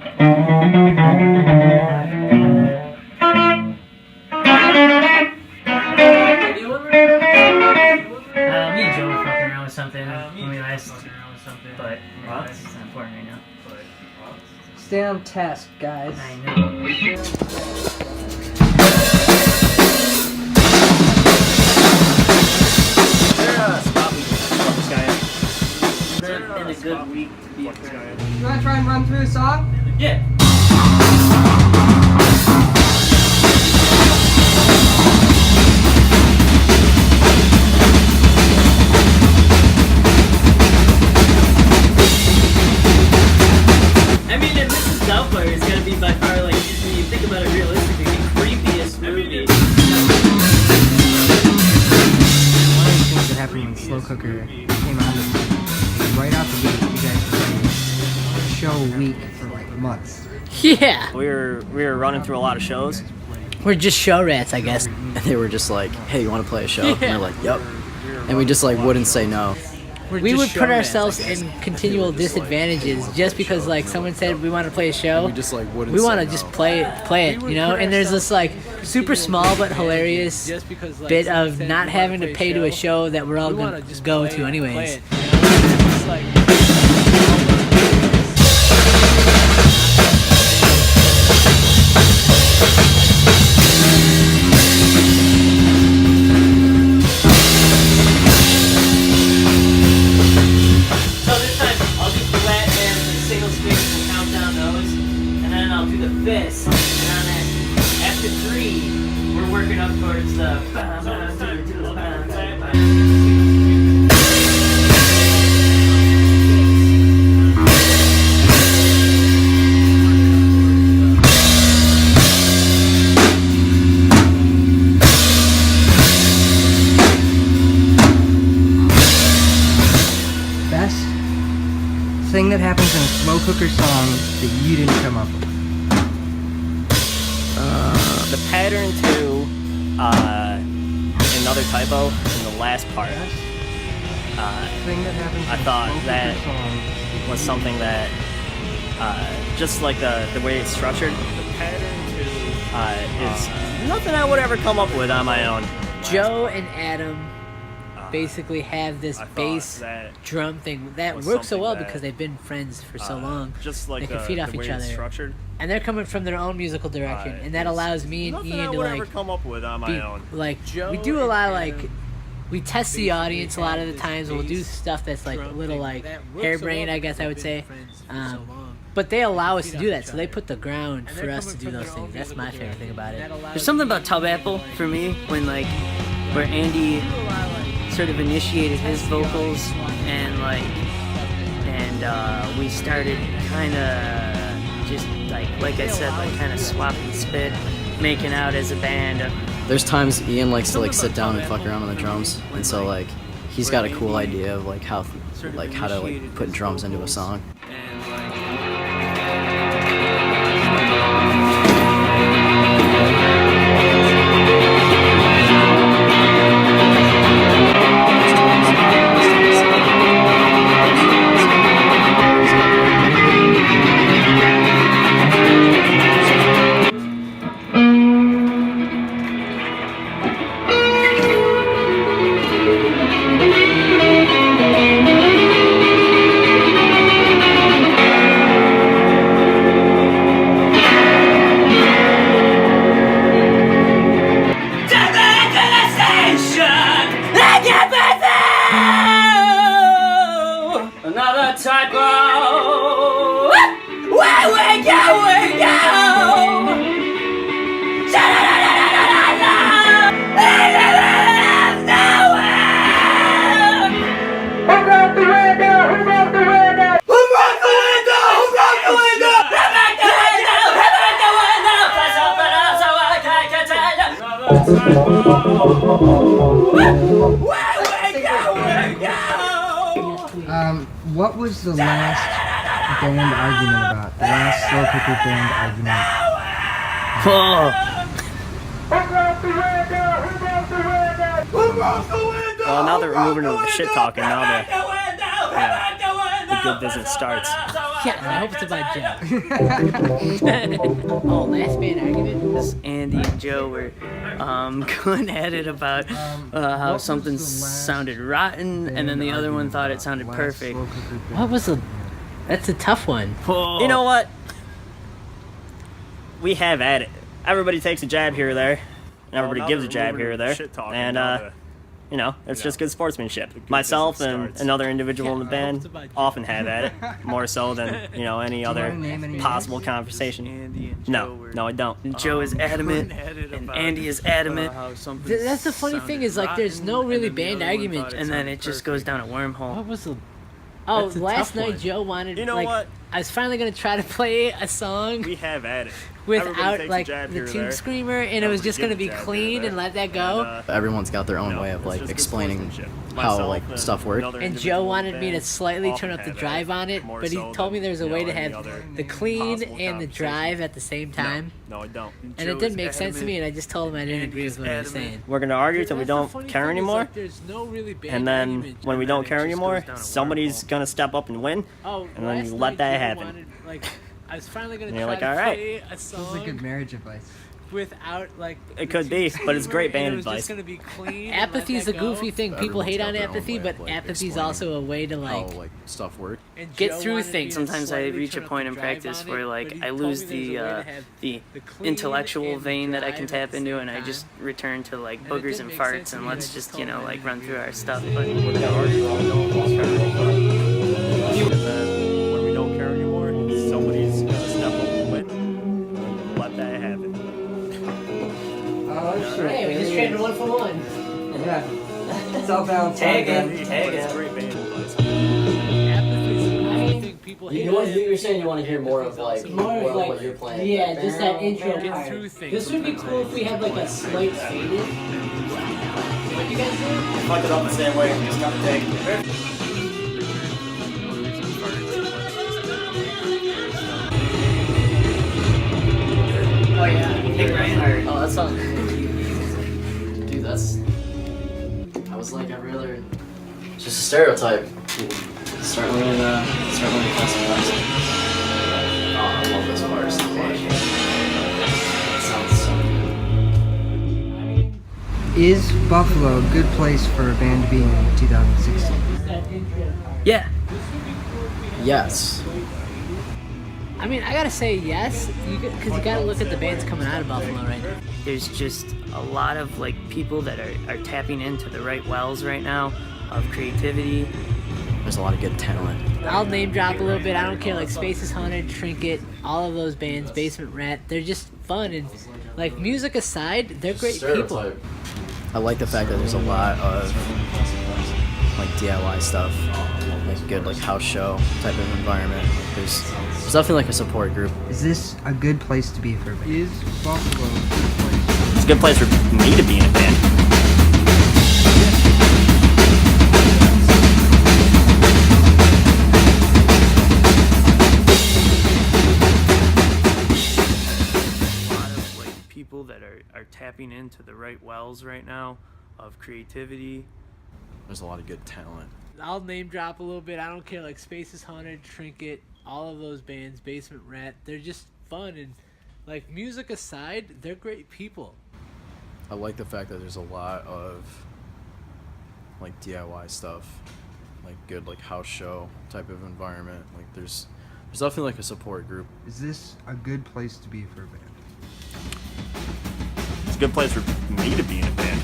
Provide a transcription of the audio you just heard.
Me and Joe were fucking around with something when we last, but it's not important right now. Stay on task, guys. I know. In a good week to be a friend. You wanna try and run through the song? Yeah. I mean, if Mrs. Doubtfire is gonna be by far, like, when you think about it realistically, the creepiest movie. One of the things that happened when Slow Cooker came out right out the gate, you guys were playing show a week for like months. Yeah. We were running through a lot of shows. We're just show rats, I guess. And they were just like, hey, you want to play a show? And they're like, yep. And we just like wouldn't say no. We would put ourselves in continual disadvantages just because like someone said we want to play a show. We just like wouldn't. We want to just play it, you know. And there's this like super small but hilarious bit of not having to pay to a show that we're all gonna go to anyways. This, and on that, after 3, we're working up towards the Best thing that happens in a Slow Cooker song that you didn't come up with. The pattern to another typo in the last part. I thought that was something that just like the way it's structured. The pattern to is nothing I would ever come up with on my own. Joe and Adam basically have this bass drum thing that works so well because they've been friends for so long. Just like they can feed off each other. Structured. And they're coming from their own musical direction, and that allows me and Ian to like come up with on my own. Like we do a lot of like we test the audience a lot of the times. We'll do stuff that's like a little like harebrained, I guess I would say. But they allow us to do that, so they put the ground for us to do those things. That's my favorite thing about it. There's something about Tub Apple for me when like where Andy sort of initiated his vocals and we started kind of just like I said, like kind of swapping spit, making out as a band. There's times Ian likes to like sit down and fuck around on the drums, and so like he's got a cool idea of like how to like put drums into a song. Another typo. Where we go, we go. Who broke the window? Who broke the window? Who broke the window? Who broke the window? Who broke the window? Who broke the window? Press open up so I can tell you. Another typo. Where we go, we go. What was the last band argument about? The last Slow Cooker band argument? Well, now that we're moving into the shit talking, now the good business starts. Yes, I hope it's about Joe. Oh, last band argument? Andy and Joe were going at it about how something sounded rotten, and then the other one thought it sounded perfect. What was the... That's a tough one. You know what? We have at it. Everybody takes a jab here or there, and everybody gives a jab here or there, and you know, it's just good sportsmanship. Myself and another individual in the band often have at it, more so than, you know, any other possible conversation. No, I don't. And Joe is adamant, and Andy is adamant. That's the funny thing is, like, there's no really band argument. And then it just goes down a wormhole. What was the... Oh, last night Joe wanted, You know like, what? I was finally going to try to play a song We have at it. without, like, the Tune Screamer, and it was just going to be clean and let that go. Everyone's got their own way of like explaining how like stuff works. And Joe wanted me to slightly turn up the drive on it, but he told me there's a way to have the clean and the drive at the same time. No, I don't. And it didn't make sense to me, and I just told him I didn't agree with what he was saying. We're gonna argue till we don't care anymore, and then when we don't care anymore, somebody's gonna step up and win, and then you let that happen. I was finally gonna And you're try like, to all right. play a This is a song good marriage advice. without, like, It could be, but it's great band and it was advice. just gonna be clean. Apathy's a goofy thing. People hate on apathy, but apathy's also a way to, How like, like stuff works. get through things. Sometimes I reach a point in practice where like I lose the intellectual vein that I can tap into, and I just return to like boogers and farts, and let's just, you know, like run through our stuff. But And then when we don't care anymore, somebody's gonna step up and win, and let that happen. Hey, we just traded 1 for 1. Yeah. It's all balanced. Tag it. It's great band advice. You're saying you want to hear more of like what you're playing. Yeah, just that intro part. through This would be cool if we had like a slight faded. What you guys do? Fuck it up the same way. Just gotta take. Oh yeah. Oh, that sounds. Dude, that's. I was like every other. It's just a stereotype. Start learning classical music. Oh, I love this part so much. It sounds so good. Is Buffalo a good place for a band to be in 2016? yeah, Yes. I mean, I gotta say yes, because you gotta look at the bands coming out of Buffalo right now. there's just a lot of like people that are tapping into the right wells right now of creativity. There's a lot of good talent. I'll name drop a little bit. I don't care, like Spaces Haunted, Trinket, all of those bands, Basement Rat. They're just fun, and like music aside, they're great people. I like the fact that there's a lot of like DIY stuff, like good like house show type of environment. There's definitely like a support group. Is this a good place to be for a band? Is Buffalo a good place? It's a good place for me to be in a band. People that are tapping into the right wells right now of creativity. There's a lot of good talent. I'll name drop a little bit. I don't care, like Spaces Haunted, Trinket, all of those bands, Basement Rat. They're just fun, and like music aside, they're great people. I like the fact that there's a lot of like DIY stuff, like good like house show type of environment. Like there's definitely like a support group. Is this a good place to be for a band? It's a good place for me to be in a band.